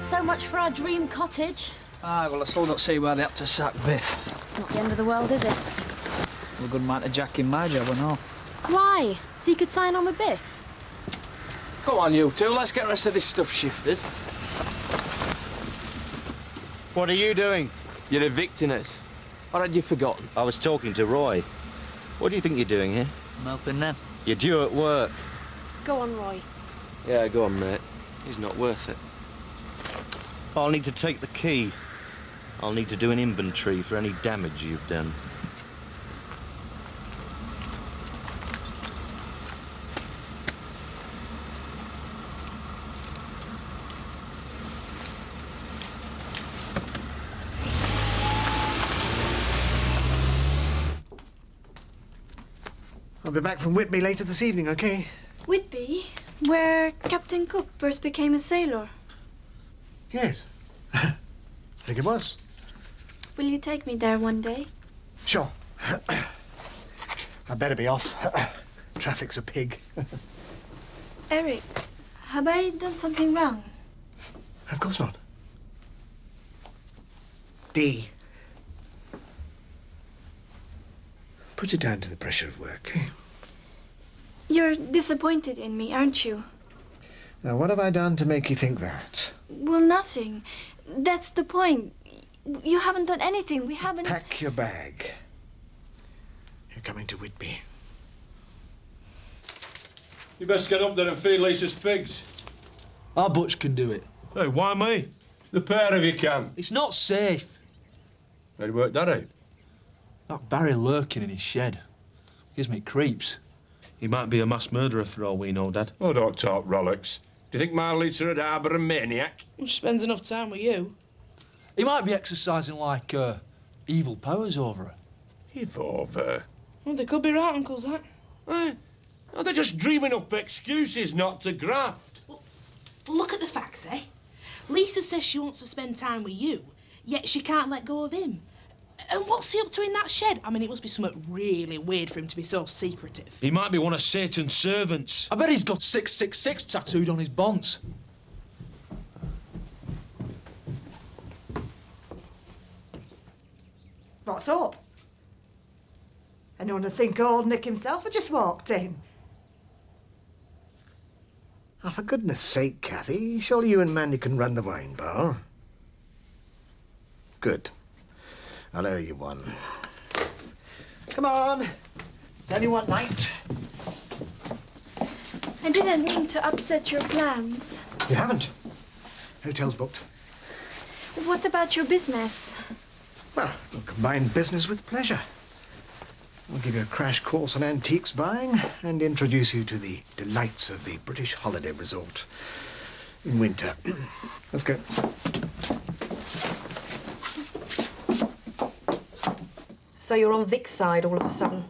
So much for our dream cottage. Aye, well, I still don't see why they had to sack Biff. It's not the end of the world, is it? Well, a good man to jack in my job, I know. Why? So you could sign on with Biff? Come on, you two, let's get the rest of this stuff shifted. What are you doing? You're evicting us. Or had you forgotten? I was talking to Roy. What do you think you're doing here? I'm helping them. You're due at work. Go on, Roy. Yeah, go on, mate. He's not worth it. I'll need to take the key. I'll need to do an inventory for any damage you've done. I'll be back from Whitby later this evening, OK? Whitby, where Captain Cook first became a sailor. Yes. I think it was. Will you take me there one day? Sure. I'd better be off. Traffic's a pig. Eric, have I done something wrong? Of course not. Dee. Put it down to the pressure of work, eh? You're disappointed in me, aren't you? Now, what have I done to make you think that? Well, nothing. That's the point. You haven't done anything. We haven't... Pack your bag. You're coming to Whitby. You best get up there and feed Lisa's pigs. Our Butch can do it. Hey, why me? The pair of you can. It's not safe. How'd you work that out? That Barry lurking in his shed gives me creeps. He might be a mass murderer for all we know, Dad. Oh, don't talk rollicks. Do you think my Lisa would harbour a maniac? He spends enough time with you. He might be exercising, like, evil powers over her. Give over. Well, they could be right, Uncle Zach. Oh, they're just dreaming up excuses not to graft. Well, look at the facts, eh? Lisa says she wants to spend time with you, yet she can't let go of him. And what's he up to in that shed? I mean, it must be something really weird for him to be so secretive. He might be one of Satan's servants. I bet he's got 666 tattooed on his bonds. What's up? Anyone to think old Nick himself had just walked in? Oh, for goodness sake, Cathy, surely you and Mandy can run the wine bar. Good. I'll owe you one. Come on. It's only one night. I didn't mean to upset your plans. You haven't. Hotel's booked. What about your business? Well, we'll combine business with pleasure. I'll give you a crash course on antiques buying and introduce you to the delights of the British holiday resort in winter. Let's go. So you're on Vic's side all of a sudden?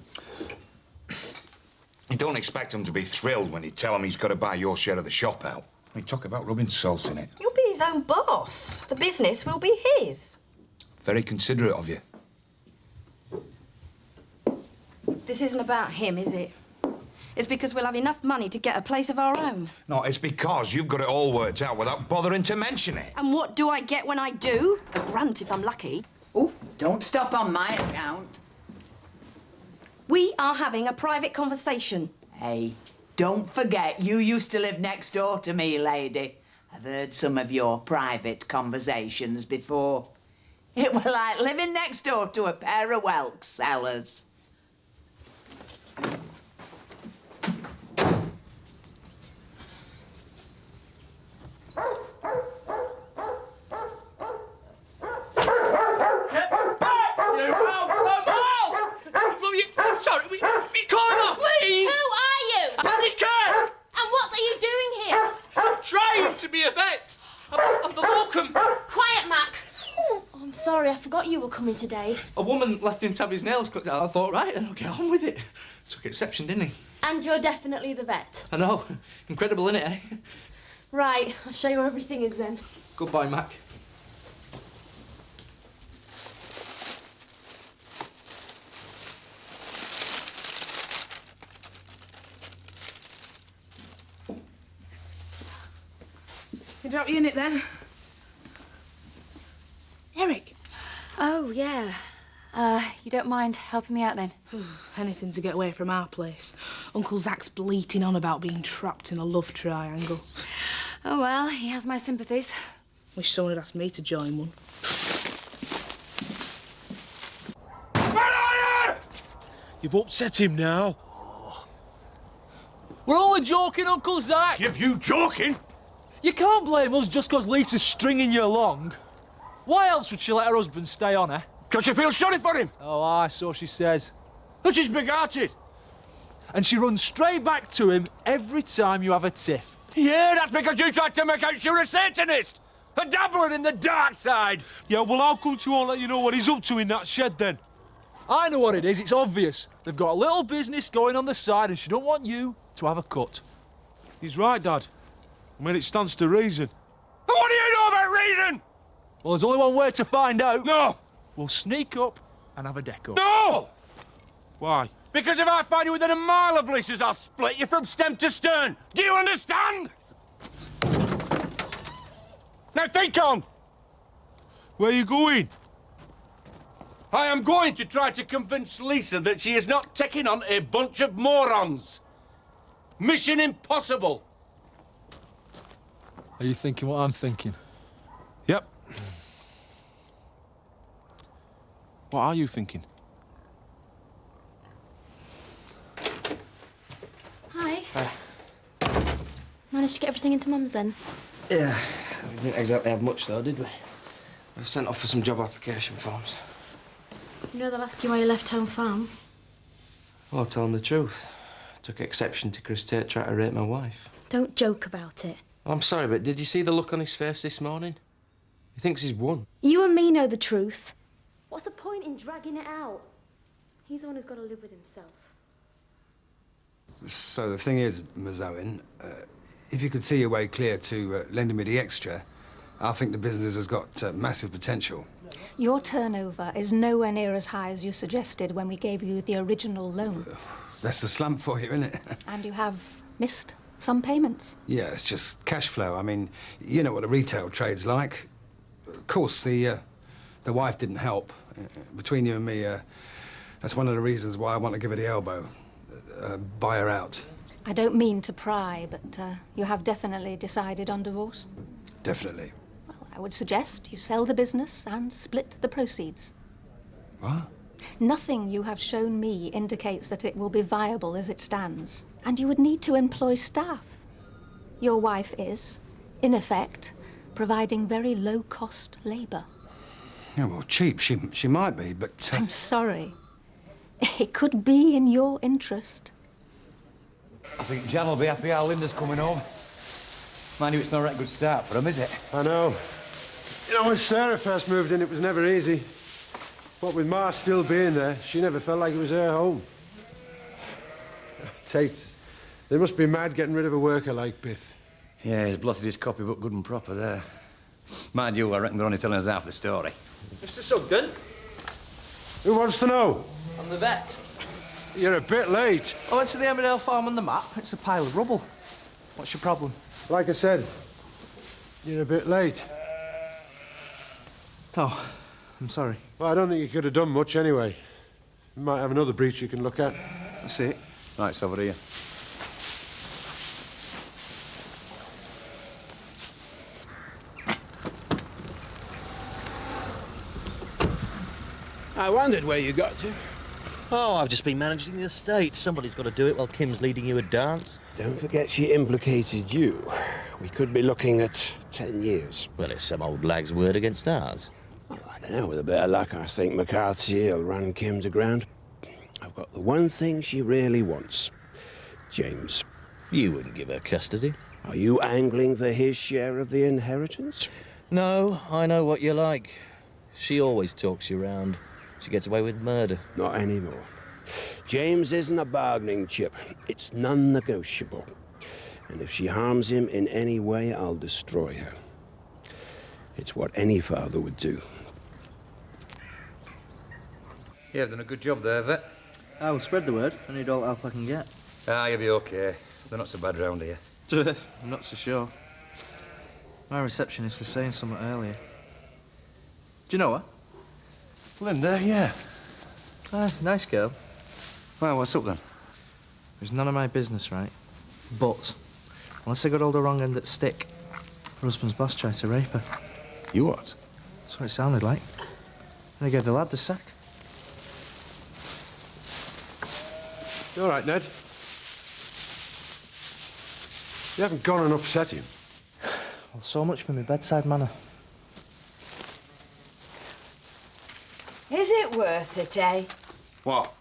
You don't expect him to be thrilled when you tell him he's got to buy your share of the shop out. I mean, talk about rubbing salt in it. You'll be his own boss. The business will be his. Very considerate of you. This isn't about him, is it? It's because we'll have enough money to get a place of our own. No, it's because you've got it all worked out without bothering to mention it. And what do I get when I do? A grant if I'm lucky. Oh, don't stop on my account. We are having a private conversation. Hey, don't forget you used to live next door to me, lady. I've heard some of your private conversations before. It were like living next door to a pair of whelk sellers. Sorry, we call him off, please! Who are you? Panic Kirk! And what are you doing here? I'm trying to be a vet. I'm the locum. Quiet, Mac. Oh, I'm sorry, I forgot you were coming today. A woman left him to have his nails clipped out. I thought, right, then I'll get on with it. Took exception, didn't he? And you're definitely the vet. I know. Incredible, innit, eh? Right, I'll show you where everything is then. Goodbye, Mac. You drop you in it then? Eric. Oh, yeah. You don't mind helping me out then? Anything to get away from our place. Uncle Zach's bleating on about being trapped in a love triangle. Oh, well, he has my sympathies. Wish someone had asked me to join one. You've upset him now. We're only joking, Uncle Zach. If you joking? You can't blame us just 'cause Lisa's stringing you along. Why else would she let her husband stay on, eh? 'Cause she feels sorry for him. Oh, aye, so she says. And she's big-hearted. And she runs straight back to him every time you have a tiff. Yeah, that's because you tried to make out you're a Satanist. A dabbler in the dark side. Yeah, well, how come she won't let you know what he's up to in that shed, then? I know what it is, it's obvious. They've got a little business going on the side and she don't want you to have a cut. He's right, Dad. I mean, it stands to reason. And what do you know about reason? Well, there's only one way to find out. No. We'll sneak up and have a deco. No! Why? Because if I find you within a mile of Lisa's, I'll split you from stem to stern. Do you understand? Now think on. Where are you going? I am going to try to convince Lisa that she is not taking on a bunch of morons. Mission impossible. Are you thinking what I'm thinking? Yep. What are you thinking? Hi. Managed to get everything into Mum's then? Yeah, we didn't exactly have much though, did we? We've sent off for some job application forms. You know they'll ask you why you left home farm. Well, I'll tell them the truth. I took exception to Chris Tate trying to rape my wife. Don't joke about it. I'm sorry, but did you see the look on his face this morning? He thinks he's won. You and me know the truth. What's the point in dragging it out? He's the one who's got to live with himself. So the thing is, Ms. Owen, if you could see your way clear to lending me the extra, I think the business has got massive potential. Your turnover is nowhere near as high as you suggested when we gave you the original loan. That's the slump for you, isn't it? And you have missed some payments. Yeah, it's just cash flow. I mean, you know what the retail trade's like. Of course, the wife didn't help. Between you and me, that's one of the reasons why I want to give her the elbow. Buy her out. I don't mean to pry, but you have definitely decided on divorce? Definitely. Well, I would suggest you sell the business and split the proceeds. What? Nothing you have shown me indicates that it will be viable as it stands. And you would need to employ staff. Your wife is, in effect, providing very low-cost labour. Yeah, well, cheap she might be, but... I'm sorry. It could be in your interest. I think Jan will be happy how Linda's coming home. Mind you, it's not a right good start for him, is it? I know. You know, when Sarah first moved in, it was never easy. What with Ma still being there, she never felt like it was her home. Tate, they must be mad getting rid of a worker like Biff. Yeah, he's blotted his copybook good and proper there. Mind you, I reckon they're only telling us half the story. Mr. Sugden? Who wants to know? I'm the vet. You're a bit late. I went to the Emmerdale farm on the map. It's a pile of rubble. What's your problem? Like I said, you're a bit late. Oh, I'm sorry. Well, I don't think you could have done much anyway. You might have another breach you can look at. That's it. Right, it's over here. I wondered where you got to. Oh, I've just been managing the estate. Somebody's got to do it while Kim's leading you a dance. Don't forget she implicated you. We could be looking at 10 years. Well, it's some old lag's word against ours. Well, I don't know. With a bit of luck, I think McCarthy will run Kim to ground. I've got the one thing she really wants. James. You wouldn't give her custody. Are you angling for his share of the inheritance? No, I know what you're like. She always talks you round. She gets away with murder. Not anymore. James isn't a bargaining chip. It's non-negotiable. And if she harms him in any way, I'll destroy her. It's what any father would do. Yeah, you've done a good job there, Vet. I will spread the word. I need all the help I can get. Ah, you'll be okay. They're not so bad round here. I'm not so sure. My receptionist was saying something earlier. you know her? Linda, yeah. Nice girl. Well, what's up then? It's none of my business, right? But, unless I got all the wrong end at stick, her husband's boss tried to rape her. You what? That's what it sounded like. And they gave the lad the sack. You all right, Ned? You haven't gone and upset him. Well, so much for my bedside manner. Is it worth it, eh? What?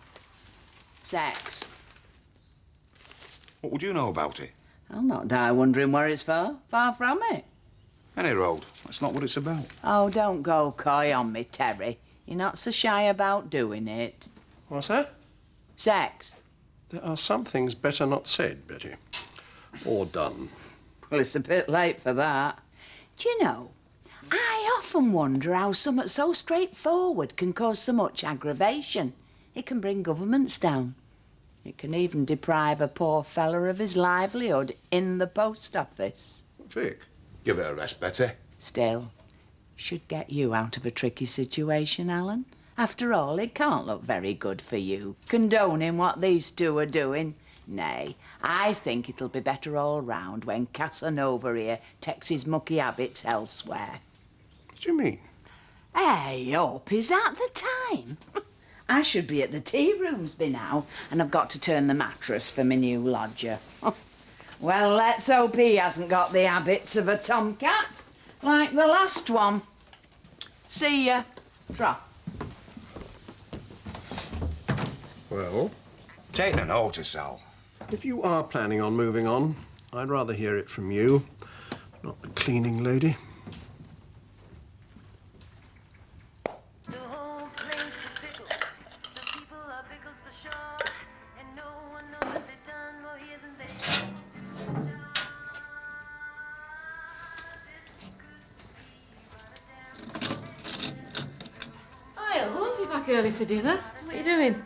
Sex. What would you know about it? I'll not die wondering where it's for. Far from it. Any road. That's not what it's about. Oh, don't go coy on me, Terry. You're not so shy about doing it. What's that? Sex. There are some things better not said, Betty. Or done. Well, it's a bit late for that. Do you know, I often wonder how something so straightforward can cause so much aggravation. It can bring governments down. It can even deprive a poor fella of his livelihood in the post office. Vic, give it a rest, Betty. Still, should get you out of a tricky situation, Alan. After all, it can't look very good for you, condoning what these two are doing. Nay, I think it'll be better all round when Casanova here takes his mucky habits elsewhere. What do you mean? Hey, up, is that the time? I should be at the tea rooms by now, and I've got to turn the mattress for my new lodger. Well, let's hope he hasn't got the habits of a tomcat, like the last one. See ya. Tra. Well? Take the notice, Al. If you are planning on moving on, I'd rather hear it from you, not the cleaning lady. I love you back early for dinner. What are you doing?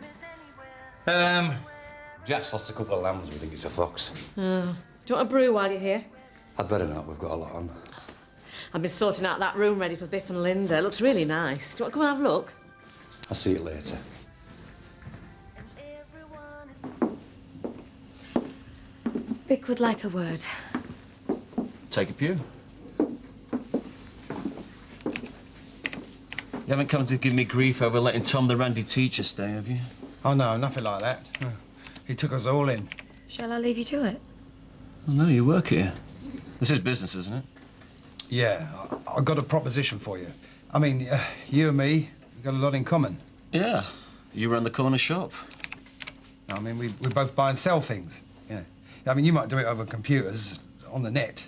Jack's lost a couple of lambs. We think it's a fox. Oh. Do you want a brew while you're here? I'd better not. We've got a lot on. I've been sorting out that room ready for Biff and Linda. It looks really nice. Do you want to come and have a look? I'll see you later. Vic would like a word. Take a pew. You haven't come to give me grief over letting Tom the Randy teacher stay, have you? Oh, no, nothing like that. He took us all in. Shall I leave you to it? Well, no, you work here. This is business, isn't it? Yeah, I've got a proposition for you. I mean, you and me, we've got a lot in common. Yeah. You run the corner shop. I mean, we both buy and sell things. Yeah. I mean, you might do it over computers, on the net.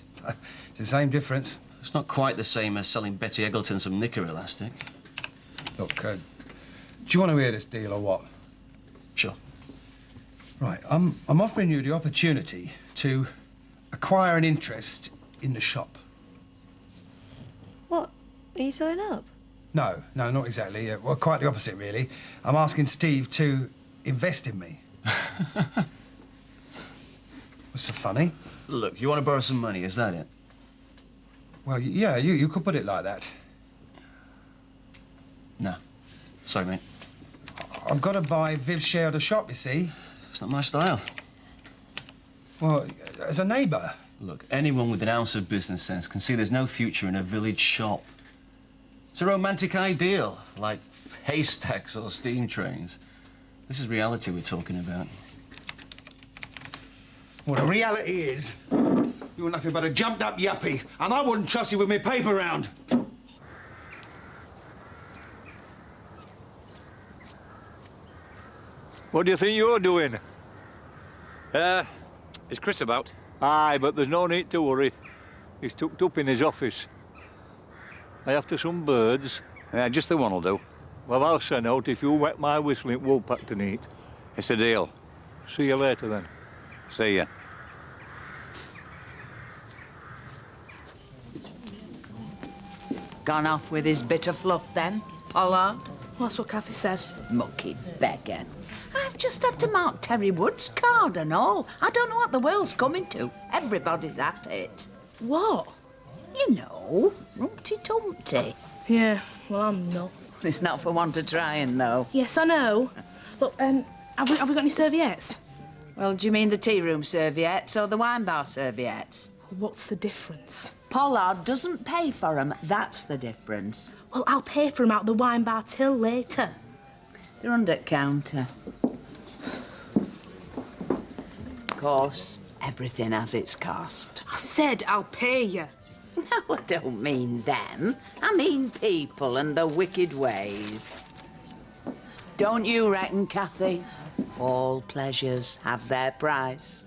It's the same difference. It's not quite the same as selling Betty Eggleton some knicker elastic. Look, do you want to hear this deal or what? Sure. Right, I'm offering you the opportunity to acquire an interest in the shop. What? Are you selling up? No, not exactly. Well, quite the opposite, really. I'm asking Steve to invest in me. What's so funny? Look, you want to borrow some money, is that it? Well, yeah, you could put it like that. No. Sorry, mate. I've got to buy Viv's share of the shop, you see. It's not my style. Well, as a neighbour. Look, anyone with an ounce of business sense can see there's no future in a village shop. It's a romantic ideal, like haystacks or steam trains. This is reality we're talking about. Well, the reality is, you're nothing but a jumped-up yuppie, and I wouldn't trust you with my paper round. What do you think you're doing? Is Chris about? Aye, but there's no need to worry. He's tucked up in his office. I after some birds. Just the one will do. Well, I'll send out if you wet my whistle at Woolpack to eat. It's a deal. See you later, then. See ya. Gone off with his bit of fluff, then, Pollard? That's what Kathy said. Mucky beggar. I've just had to mark Terry Wood's card and all. I don't know what the world's coming to. Everybody's at it. What? You know, Rumpty Tumpty. Yeah, Well, I'm not. It's not for one to trying, though. Yes, I know. Look, have we got any serviettes? Well, do you mean the tea room serviettes or the wine bar serviettes? What's the difference? Pollard doesn't pay for them, that's the difference. Well, I'll pay for them out the wine bar till later. They're under counter. Of course, everything has its cost. I said I'll pay you. No, I don't mean them. I mean people and their wicked ways. Don't you reckon, Cathy? All pleasures have their price.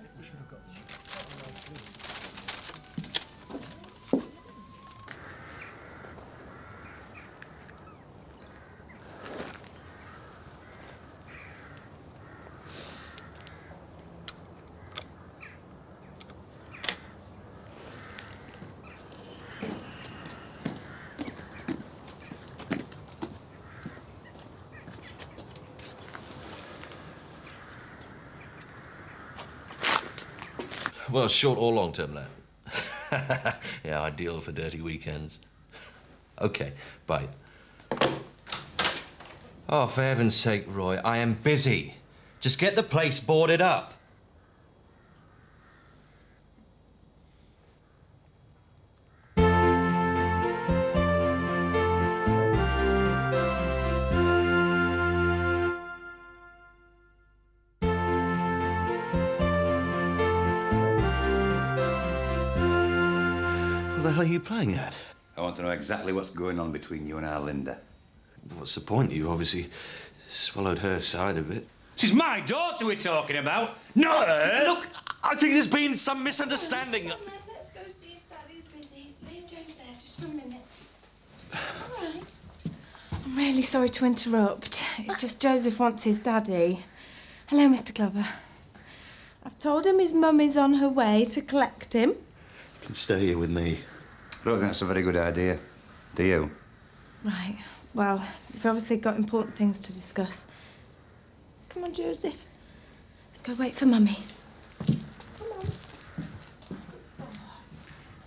Well, short or long-term let? Yeah, ideal for dirty weekends. OK, bye. Oh, for heaven's sake, Roy, I am busy. Just get the place boarded up. What the hell are you playing at? I want to know exactly what's going on between you and our Linda. What's the point? You obviously swallowed her side of it. She's my daughter we're talking about, not her! Look, I think there's been some misunderstanding. Let's go see if Daddy's busy. Leave James there just for a minute. All right. I'm really sorry to interrupt. It's just Joseph wants his daddy. Hello, Mr. Glover. I've told him his mum is on her way to collect him. You can stay here with me. I don't think that's a very good idea, do you? Right. Well, you've obviously got important things to discuss. Come on, Joseph. Let's go wait for Mummy.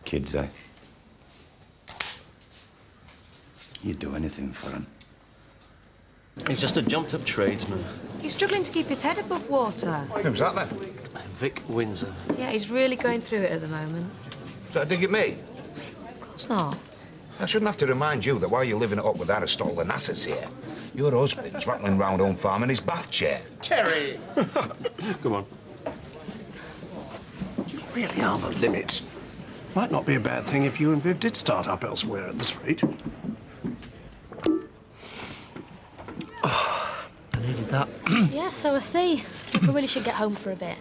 Kids, eh? You'd do anything for them. He's just a jumped-up tradesman. He's struggling to keep his head above water. Who's that, then? Vic Windsor. Yeah, he's really going through it at the moment. So I dig at me? Of course not. I shouldn't have to remind you that while you're living it up with Aristotle Asses here, your husband's rattling round home farm in his bath chair. Terry! Come on. You really are the limit. Might not be a bad thing if you and Viv did start up elsewhere at this rate. I needed that. Yeah, so I see. I really should get home for a bit.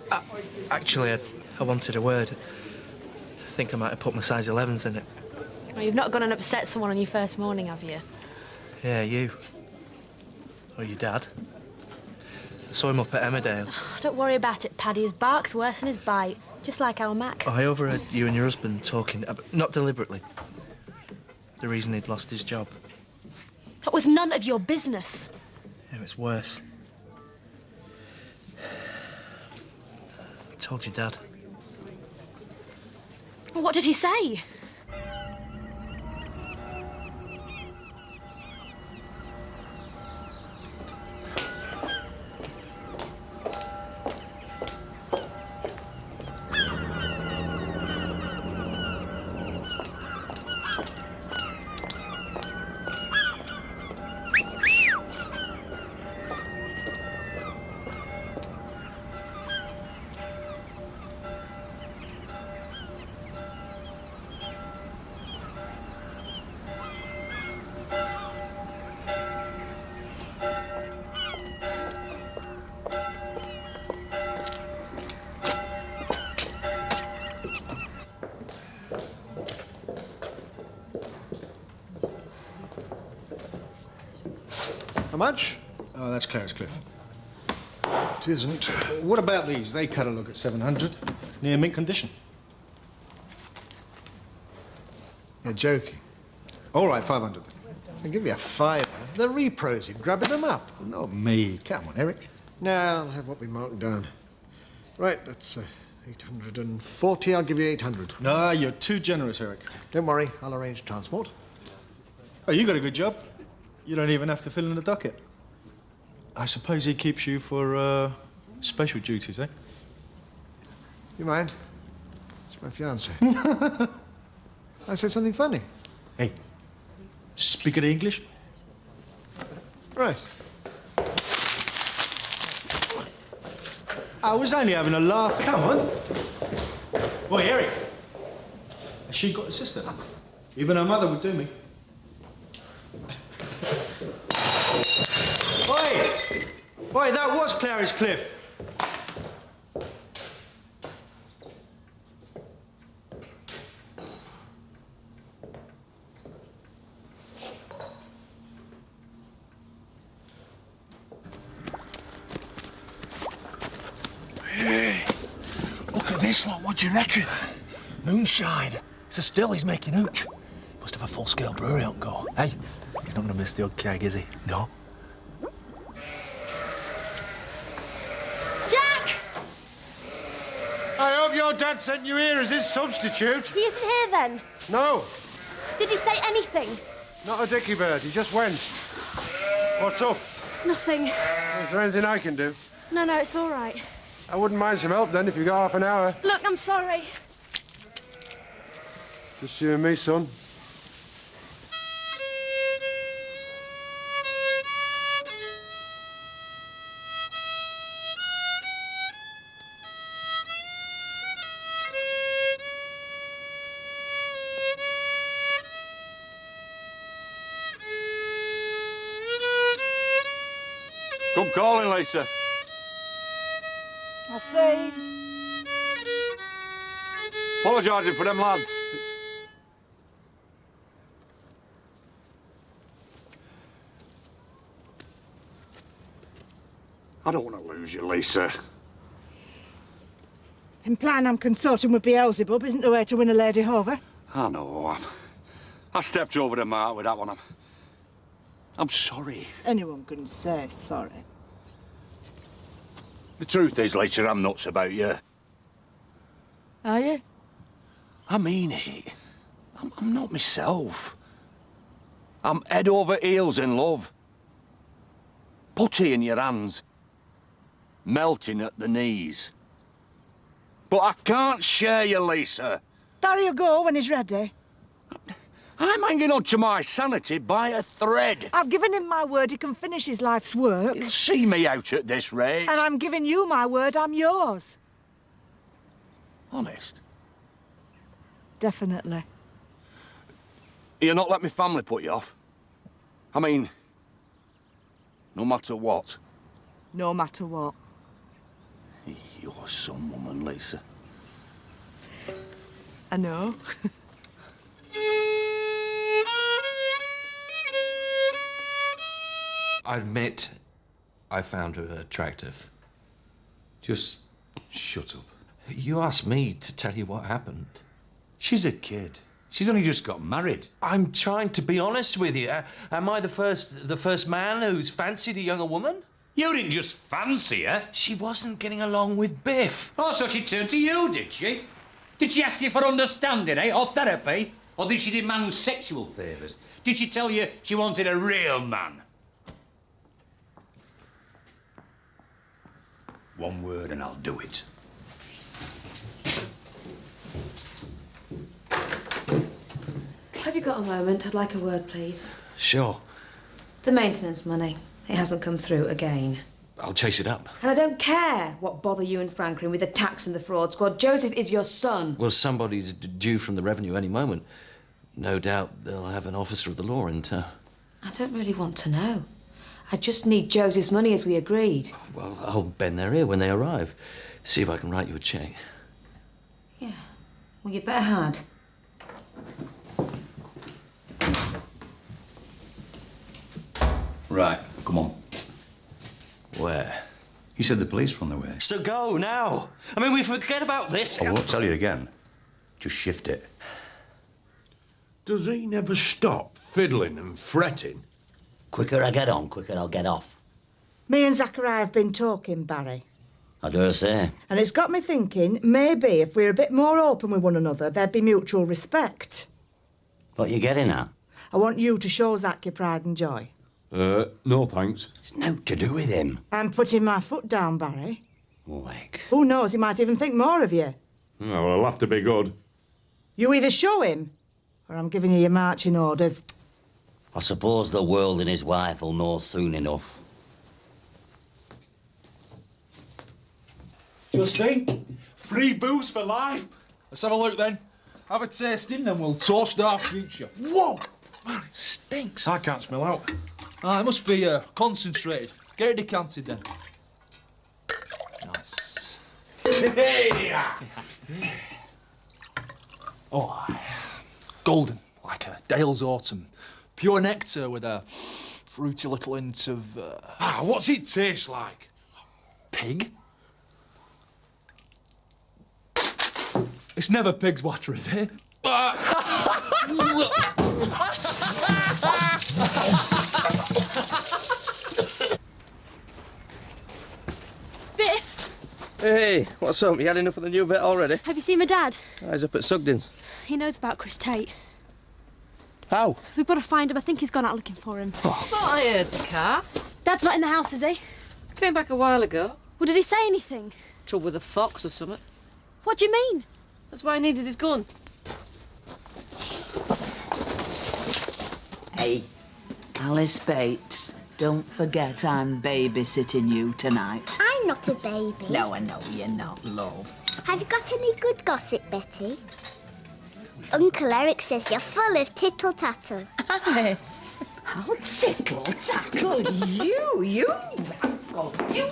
Actually, I wanted a word. I think I might have put my size 11s in it. Well, you've not gone and upset someone on your first morning, have you? Yeah, you. Or your dad. I saw him up at Emmerdale. Oh, don't worry about it, Paddy. His bark's worse than his bite, just like our Mac. I overheard you and your husband talking, not deliberately, the reason he'd lost his job. That was none of your business. Yeah, it's worse. I told your dad. What did he say? How much? Oh, that's Claire's Cliff. It isn't. What about these? They cut a look at 700. Near mint condition. You're joking. All right, 500 then. I'll give you a fiver. The repros, you're grabbing them up. Not me. Come on, Eric. Now I'll have what we marked down. Right, that's 840. I'll give you 800. Ah, you're too generous, Eric. Don't worry, I'll arrange transport. Oh, you got a good job. You don't even have to fill in the docket. I suppose he keeps you for special duties, eh? You mind? It's my fiancée. I said something funny. Hey, speak of the English? Right. I was only having a laugh. Come on. Boy, Eric. Has she got a sister? Even her mother would do me. Oi! Oi, that was Clary's Cliff. Hey, look at this lot, what do you reckon? Moonshine. It's a still he's making hooch. Must have a full-scale brewery on go. Hey, he's not gonna miss the odd keg, is he? No. Jack! I hope your dad sent you here as his substitute. He isn't here then? No, Did he say anything? not a dicky bird. He just went. What's up? Nothing. Is there anything I can do? No, it's all right. I wouldn't mind some help then if you got half an hour. Look, I'm sorry. Just you and me, son. Come calling, Lisa. I see. Apologising for them lads. I don't want to lose you, Lisa. Implying I'm consorting with Beelzebub isn't the way to win a lady over. I know. I stepped over the mark with that one. I'm sorry. Anyone can say sorry. The truth is, Lisa, I'm nuts about you. Are you? I mean it. I'm not myself. I'm head over heels in love. Putty in your hands. Melting at the knees. But I can't share you, Lisa. There you go when he's ready. I'm hanging on to my sanity by a thread. I've given him my word he can finish his life's work. He'll see me out at this rate. And I'm giving you my word I'm yours. Honest? Definitely. You'll not let me family put you off? I mean, no matter what. No matter what. You're some woman, Lisa. I know. I admit I found her attractive. Just shut up. You asked me to tell you what happened. She's a kid. She's only just got married. I'm trying to be honest with you. Am I the first man who's fancied a younger woman? You didn't just fancy her. She wasn't getting along with Biff. Oh, so she turned to you, did she? Did she ask you for understanding, eh? Or therapy? Or did she demand sexual favours? Did she tell you she wanted a real man? One word and I'll do it. Have you got a moment? I'd like a word, please. Sure. The maintenance money. It hasn't come through again. I'll chase it up. And I don't care what bother you and Franklin with the tax and the fraud squad. Joseph is your son. Well, somebody's due from the revenue any moment. No doubt they'll have an officer of the law in tow. I don't really want to know. I just need Joseph's money as we agreed. Well, I'll bend their ear when they arrive. See if I can write you a cheque. Yeah. Well, you better had. Right, come on. Where? You said the police were on their way. So go now. I mean, we forget about this. I won't tell you again. Just shift it. Does he never stop fiddling and fretting? Quicker I get on, quicker I'll get off. Me and Zachariah have been talking, Barry. I dare say. And it's got me thinking, maybe if we're a bit more open with one another, there'd be mutual respect. What you getting at? I want you to show Zach your pride and joy. No thanks. It's no to do with him. I'm putting my foot down, Barry. Like. Who knows, he might even think more of you. Oh, well, it'll have to be good. You either show him, or I'm giving you your marching orders. I suppose the world and his wife will know soon enough. Justine, free booze for life. Let's have a look then. Have a tasting, then we'll toast our future. Whoa! Man, it stinks. I can't smell out. Ah, it must be concentrated. Get it decanted then. Nice. Hey! Oh, aye. Golden, like a Dale's autumn. Pure nectar with a fruity little hint of... what's it taste like? Pig? It's never pig's water, is it? Biff, Hey, what's up? You had enough of the new vet already? have you seen my dad? He's up at Sugden's. He knows about Chris Tate. How? We've got to find him. I think he's gone out looking for him. I thought I heard the car. Dad's not in the house, is he? Came back a while ago. Well, did he say anything? Trouble with a fox or something. What do you mean? That's why I needed his gun. Hey, Alice Bates, don't forget I'm babysitting you tonight. I'm not a baby. No, I know you're not, love. Have you got any good gossip, Betty? Uncle Eric says you're full of tittle-tattle. Alice, how tittle-tattle you rascal, you.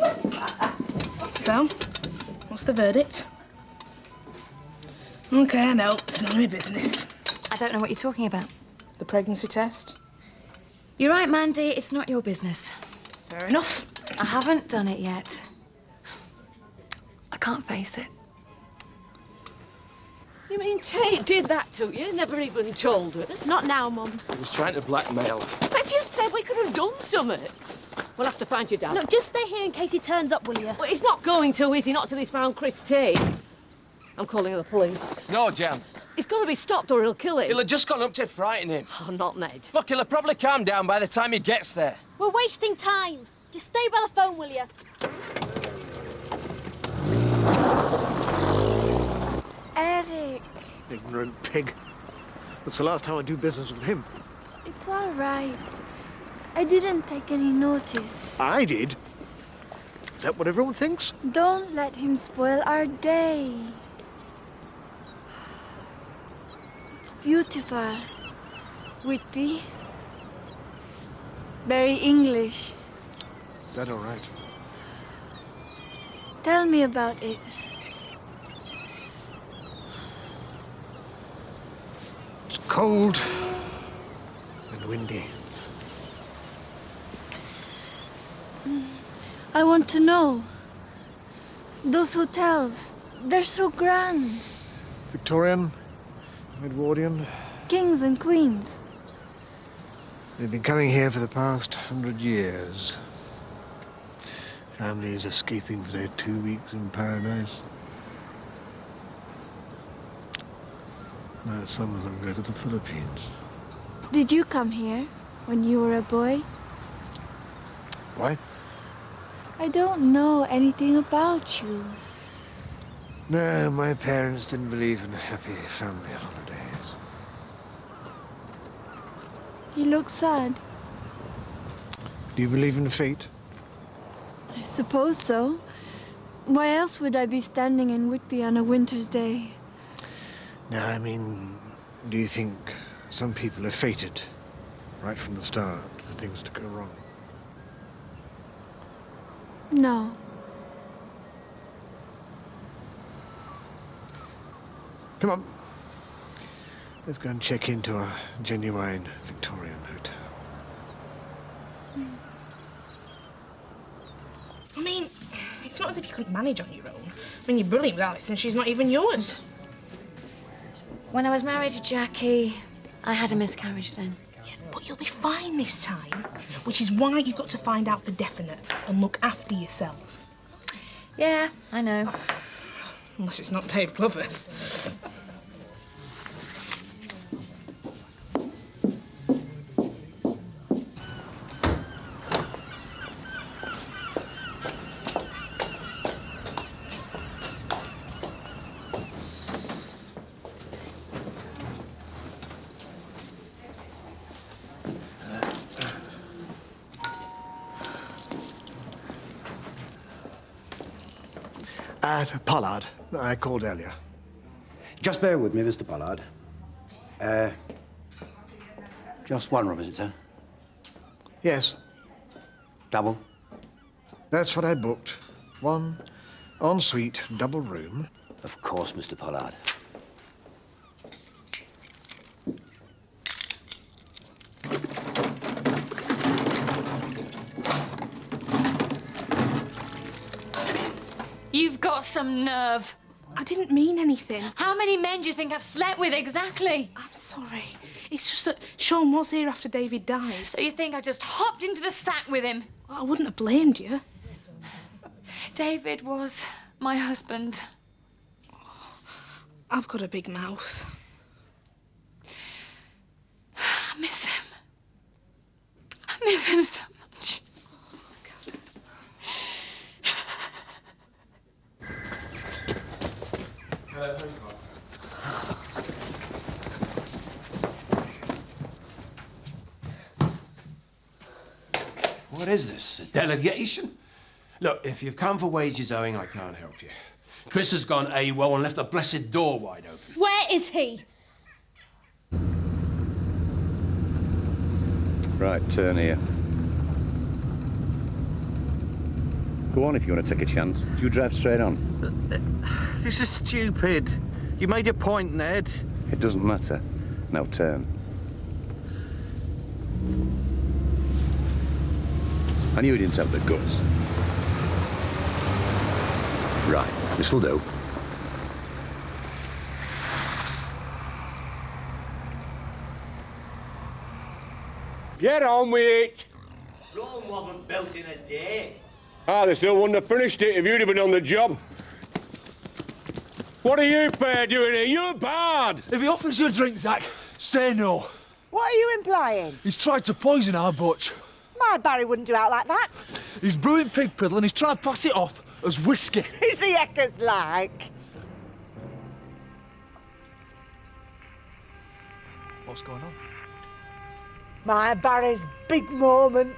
So, what's the verdict? OK, I know. It's none of my business. I don't know what you're talking about. The pregnancy test? You're right, Mandy. It's not your business. Fair enough. I haven't done it yet. I can't face it. You mean Tate did that to you? Never even told us? Not now, Mum. He was trying to blackmail. But if you said we could have done something, we'll have to find your dad. Look, just stay here in case he turns up, will you? Well, he's not going to, is he? Not till he's found Chris Tate. I'm calling the police. No, Jan. He's got to be stopped or he'll kill him. He'll have just gone up to frighten him. Oh, not Ned. Look, he'll have probably calmed down by the time he gets there. We're wasting time. Just stay by the phone, will you? Eric. Ignorant pig. That's the last time I do business with him. It's all right. I didn't take any notice. I did. Is that what everyone thinks? Don't let him spoil our day. It's beautiful. Whitby. Very English. Is that all right? Tell me about it. It's cold and windy. I want to know. Those hotels, they're so grand. Victorian, Edwardian. Kings and queens. They've been coming here for the past 100 years. Families escaping for their 2 weeks in paradise. Now some of them go to the Philippines. Did you come here when you were a boy? Why? I don't know anything about you. No, my parents didn't believe in happy family holidays. You look sad. Do you believe in fate? I suppose so. Why else would I be standing in Whitby on a winter's day? No, I mean, do you think some people are fated right from the start for things to go wrong? No. Come on. Let's go and check into a genuine Victorian hotel. I mean, it's not as if you couldn't manage on your own. I mean, you're brilliant with Alice and she's not even yours. When I was married to Jackie, I had a miscarriage then. Yeah, but you'll be fine this time, which is why you've got to find out for definite and look after yourself. Yeah, I know. Unless it's not Dave Glover's. Pollard. I called earlier. Just bear with me, Mr. Pollard. Just one room, is it, sir? Yes. Double? That's what I booked. One ensuite double room. Of course, Mr. Pollard. You've got some nerve. I didn't mean anything. How many men do you think I've slept with exactly? I'm sorry. It's just that Sean was here after David died. So you think I just hopped into the sack with him? Well, I wouldn't have blamed you. David was my husband. I've got a big mouth. I miss him. I miss him so much. What is this? A delegation? Look, if you've come for wages owing, I can't help you. Chris has gone AWOL and left the blessed door wide open. Where is he? Right, turn here. Go on if you want to take a chance. You drive straight on. This is stupid. You made your point, Ned. It doesn't matter. Now turn. I knew you didn't have the guts. Right, this'll do. Get on with it! Rome wasn't built in a day. Ah, they still wouldn't have finished it if you'd have been on the job. What are you pair doing here? You're bad! If he offers you a drink, Zach, say no. What are you implying? He's tried to poison our Butch. My Barry wouldn't do out like that. He's brewing pig piddle and he's trying to pass it off as whiskey. Is he Eckers like? What's going on? My Barry's big moment.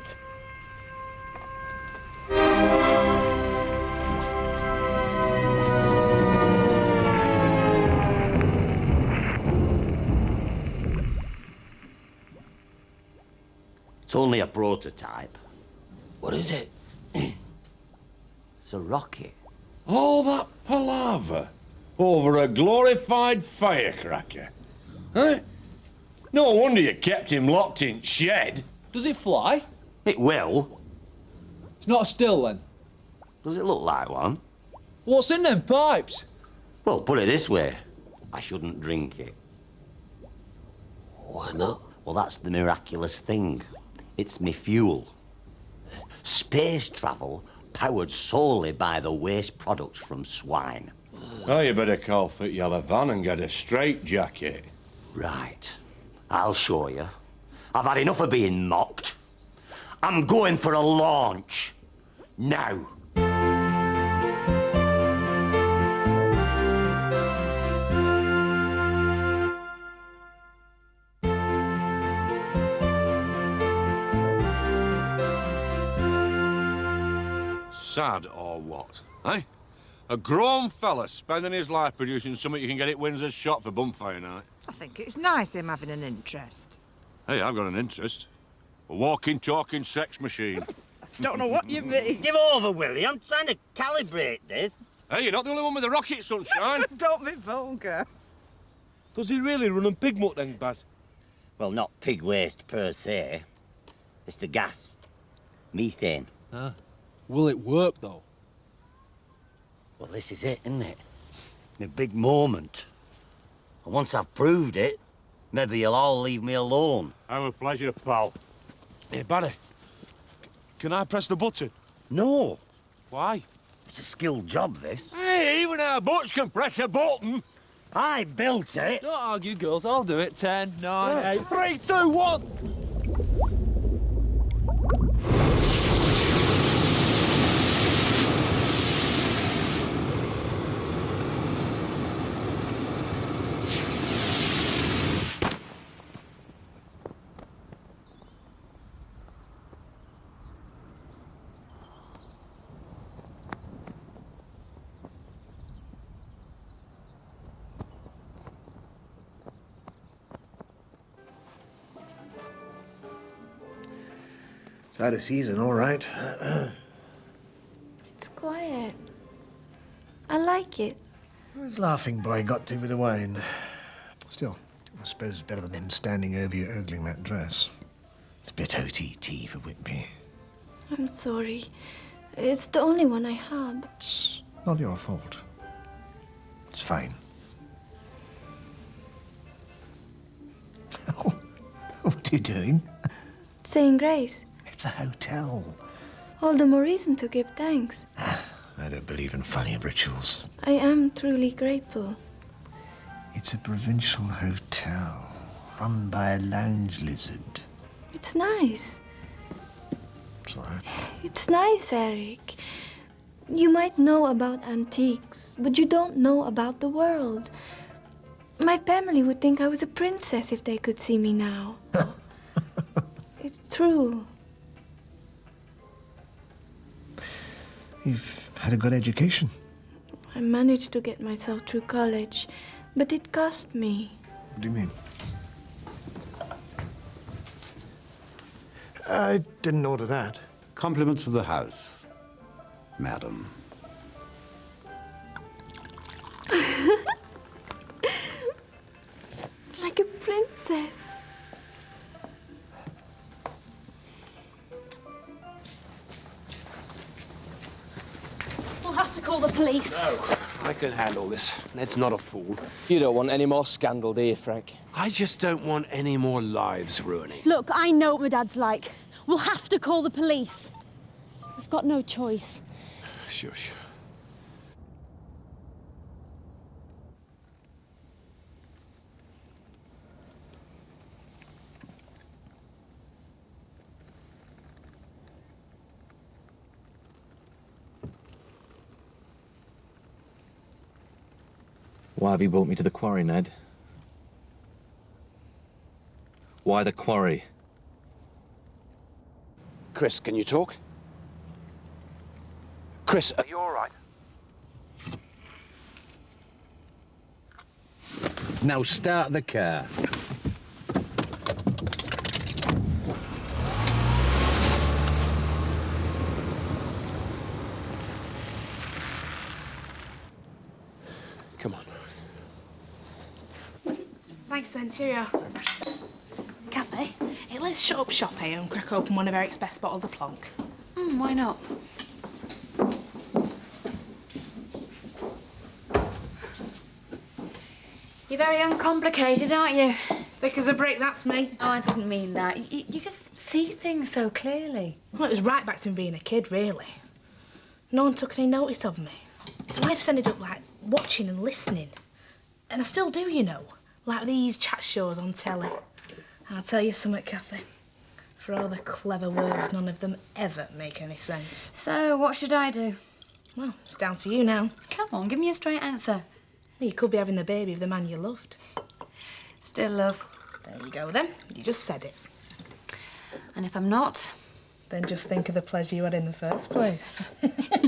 It's only a prototype. What is it? It's a rocket. All that palaver over a glorified firecracker. Huh? No wonder you kept him locked in shed. Does it fly? It will. It's not a still, then? Does it look like one? What's in them pipes? Well, put it this way. I shouldn't drink it. Why not? Well, that's the miraculous thing. It's me fuel. Space travel powered solely by the waste products from swine. Oh, you better call for yellow van and get a straight jacket. Right. I'll show you. I've had enough of being mocked. I'm going for a launch. Now. Sad or what, eh? A grown fella spending his life producing something you can get at Windsor's shop for bonfire night. I think it's nice him having an interest. Hey, I've got an interest. A walking, talking sex machine. Don't know what you mean. Give over, Willie. I'm trying to calibrate this. Hey, you're not the only one with the rocket, sunshine. Don't be vulgar. Does he really run on pig muck then, Baz? Well, not pig waste per se. It's the gas. Methane. Ah. Will it work, though? Well, this is it, isn't it? My big moment. And once I've proved it, maybe you'll all leave me alone. Our pleasure, pal. Hey, Barry. Can I press the button? No. Why? It's a skilled job, this. Hey, even our Butch can press a button. I built it. Don't argue, girls. I'll do it. 10, 9, 8, 3, 2, 1. It's out of season, all right. It's quiet. I like it. Where's Laughing Boy got to with the wine? Still, I suppose it's better than him standing over you ogling that dress. It's a bit OTT for Whitby. I'm sorry. It's the only one I have. It's not your fault. It's fine. What are you doing? Saying grace. It's a hotel. All the more reason to give thanks. I don't believe in funny rituals. I am truly grateful. It's a provincial hotel run by a lounge lizard. It's nice. It's all right. It's nice, Eric. You might know about antiques, but you don't know about the world. My family would think I was a princess if they could see me now. It's true. You've had a good education. I managed to get myself through college, but it cost me. What do you mean? I didn't order that. Compliments of the house, madam. Like a princess. We'll have to call the police. No, I can handle this. Ned's not a fool. You don't want any more scandal, do you, Frank? I just don't want any more lives ruining. Look, I know what my dad's like. We'll have to call the police. We've got no choice. Shush. Why have you brought me to the quarry, Ned? Why the quarry? Chris, can you talk? Chris, Are you all right? Now start the car. Come on. Thanks then, cheerio. Kathy, let's shut up shop here and crack open one of Eric's best bottles of plonk. Why not? You're very uncomplicated, aren't you? Thick as a brick, that's me. Oh, I didn't mean that. You just see things so clearly. Well, it was right back to me being a kid, really. No one took any notice of me. So I just ended up, like, watching and listening. And I still do, you know. Like these chat shows on telly. And I'll tell you something, Kathy. For all the clever words, none of them ever make any sense. So, what should I do? Well, it's down to you now. Come on, give me a straight answer. Well, you could be having the baby of the man you loved. Still love. There you go, then. You just said it. And if I'm not? Then just think of the pleasure you had in the first place.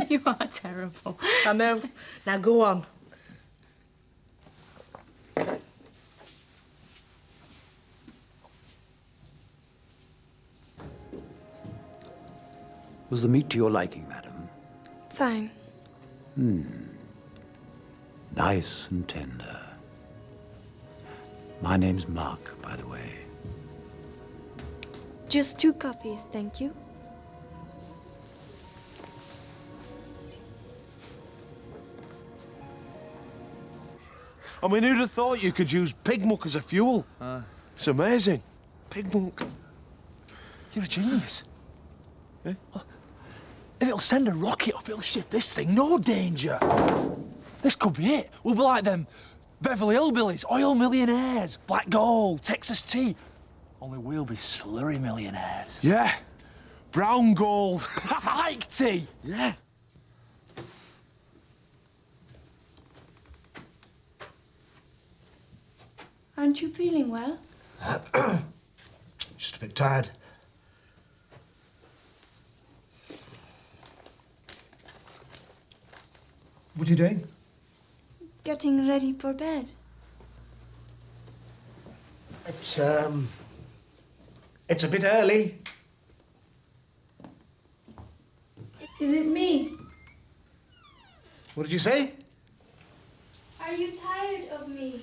You are terrible. I know. Now go on. Was the meat to your liking, madam? Fine. Nice and tender. My name's Mark, by the way. Just 2 coffees, thank you. I mean, who'd have thought you could use pig muck as a fuel? It's amazing. Pig muck. You're a genius. Eh? If it'll send a rocket up, it'll ship this thing. No danger. This could be it. We'll be like them Beverly Hillbillies, oil millionaires, black gold, Texas tea. Only we'll be slurry millionaires. Yeah. Brown gold. I like tea. Yeah. Aren't you feeling well? Just a bit tired. What are you doing? Getting ready for bed. It's a bit early. Is it me? What did you say? Are you tired of me?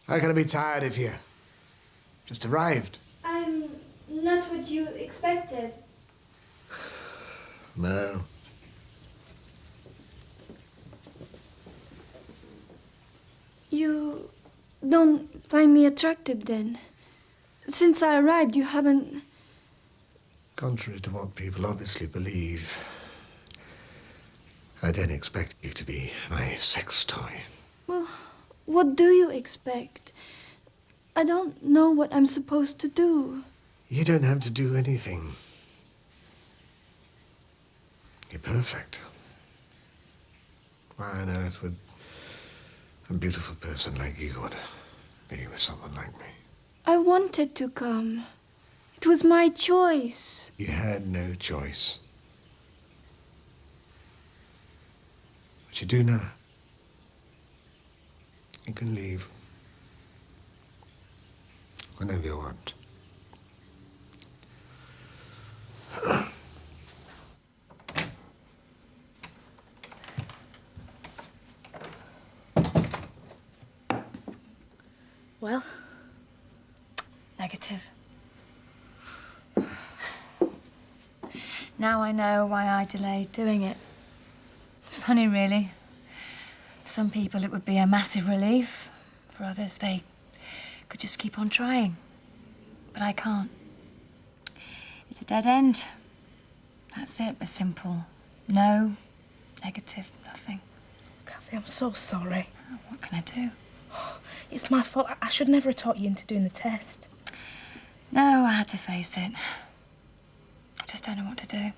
How can I be tired if you just arrived? I'm not what you expected. No. You don't find me attractive then? Since I arrived, you haven't... Contrary to what people obviously believe, I don't expect you to be my sex toy. Well, what do you expect? I don't know what I'm supposed to do. You don't have to do anything. You're perfect. Why on earth would a beautiful person like you want to be with someone like me? I wanted to come. It was my choice. You had no choice. But you do now. You can leave whenever you want. Well, negative. Now I know why I delayed doing it. It's funny, really. For some people, it would be a massive relief. For others, they could just keep on trying. But I can't. It's a dead end. That's it, a simple no, negative, nothing. Kathy, I'm so sorry. Oh, what can I do? It's my fault. I should never have taught you into doing the test. No, I had to face it. I just don't know what to do.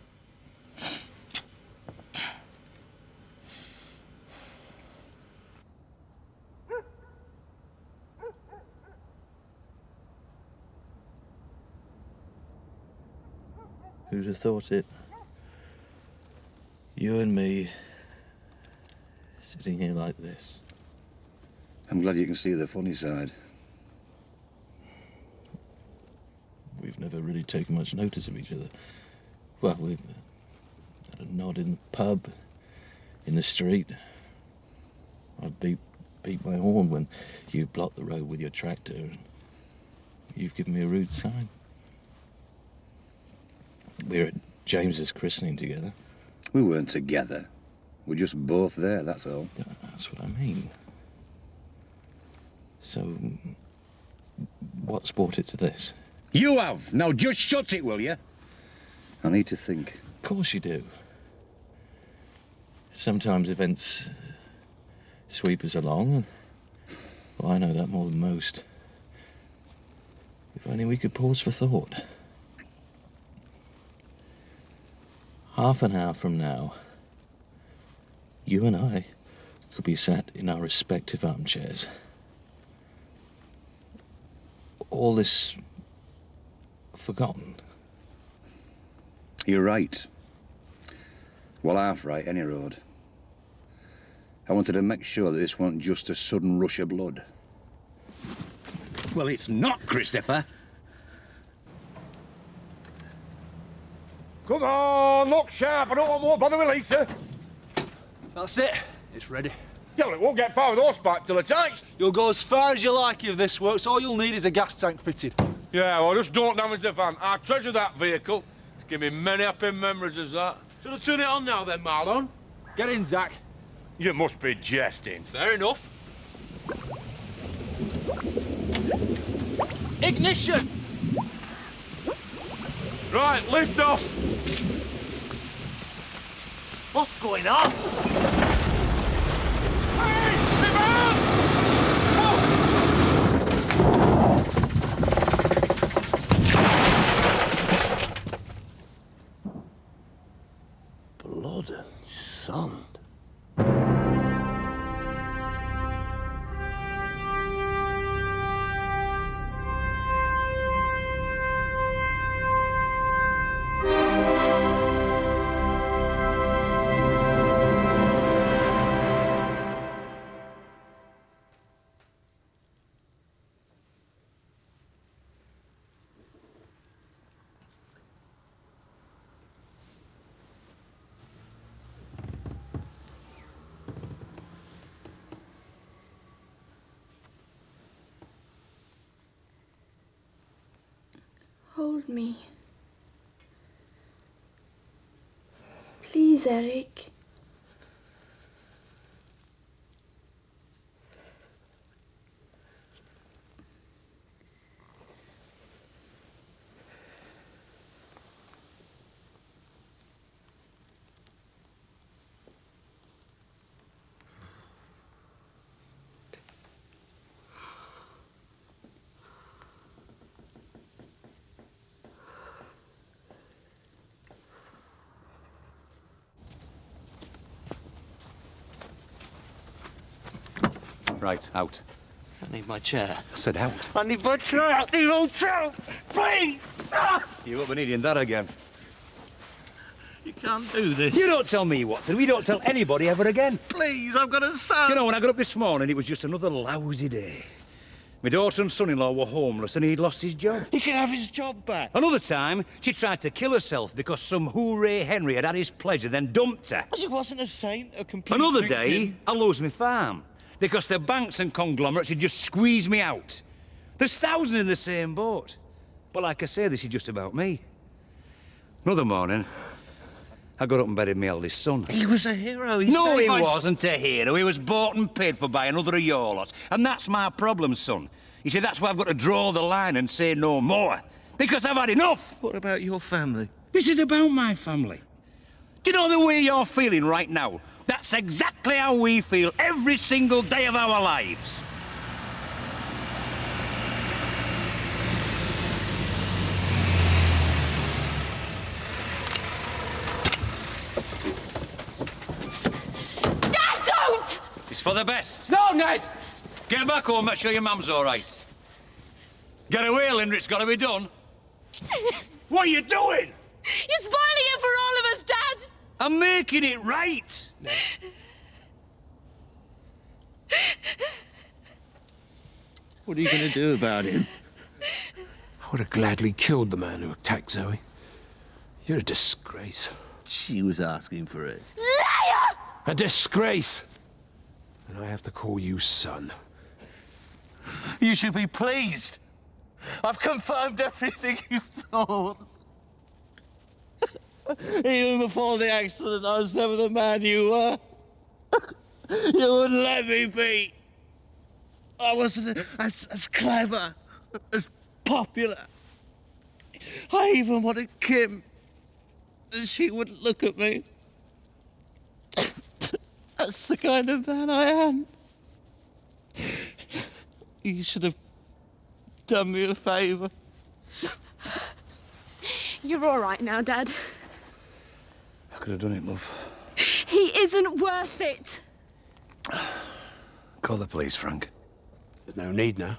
Who'd have thought it? You and me, sitting here like this. I'm glad you can see the funny side. We've never really taken much notice of each other. Well, we've had a nod in the pub, in the street. I've beat my horn when you blocked the road with your tractor, and you've given me a rude sign. We were at James's christening together. We weren't together. We're just both there, that's all. That's what I mean. So, what's brought it to this? You have! Now just shut it, will you? I need to think. Of course you do. Sometimes events sweep us along, and well, I know that more than most. If only we could pause for thought. Half an hour from now, you and I could be sat in our respective armchairs. All this forgotten. You're right. Well, half right, any road. I wanted to make sure that this wasn't just a sudden rush of blood. Well, it's not, Christopher. Come on, look sharp. I don't want more bother with Lisa. That's it. It's ready. Yeah, well, it won't get far with horse pipe till it's iced. You'll go as far as you like if this works. All you'll need is a gas tank fitted. Yeah, well, just don't damage the van. I treasure that vehicle. It's given me many happy memories as that. Should I turn it on now then, Marlon? Get in, Zach. You must be jesting. Fair enough. Ignition! Right, lift off. What's going on? Blood and sand. Hold me. Please, Eric. Right, out. I need my chair. I said out. I need my chair out the hotel! Please! Ah! You won't be needing that again. You can't do this. You don't tell me what to do. We don't tell anybody ever again. Please, I've got a son. You know, when I got up this morning, it was just another lousy day. My daughter and son-in-law were homeless and he'd lost his job. He can have his job back. Another time, she tried to kill herself because some hooray Henry had his pleasure, then dumped her. She wasn't a saint, a complete Another victim. day, I lose my farm because the banks and conglomerates had just squeezed me out. There's thousands in the same boat. But like I say, this is just about me. Another morning, I got up and buried my eldest son. He was a hero. No, he wasn't a hero. He was bought and paid for by another of your lot. And that's my problem, son. You see, that's why I've got to draw the line and say no more. Because I've had enough. What about your family? This is about my family. Do you know the way you're feeling right now? That's exactly how we feel every single day of our lives. Dad, don't! It's for the best. No, Ned! Get back home, make sure your mum's all right. Get away, Linda, it's got to be done. What are you doing? You're spoiling it for all of us, Dad! I'm making it right. What are you going to do about him? I would have gladly killed the man who attacked Zoe. You're a disgrace. She was asking for it. Liar! A disgrace! And I have to call you son. You should be pleased. I've confirmed everything you thought. Even before the accident, I was never the man you were. You wouldn't let me be. I wasn't as clever, as popular. I even wanted Kim, and she wouldn't look at me. That's the kind of man I am. You should have done me a favour. You're all right now, Dad. I could have done it, love. He isn't worth it. Call the police, Frank. There's no need now,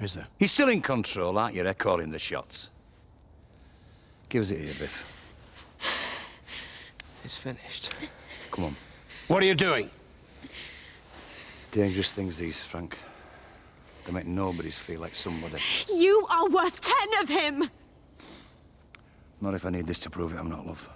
is there? You're still in control, aren't you? They're calling the shots. Give us it here, Biff. It's finished. Come on. What are you doing? Dangerous things, these, Frank. They make nobodies feel like somebody. You are worth 10 of him. Not if I need this to prove it I'm not, love.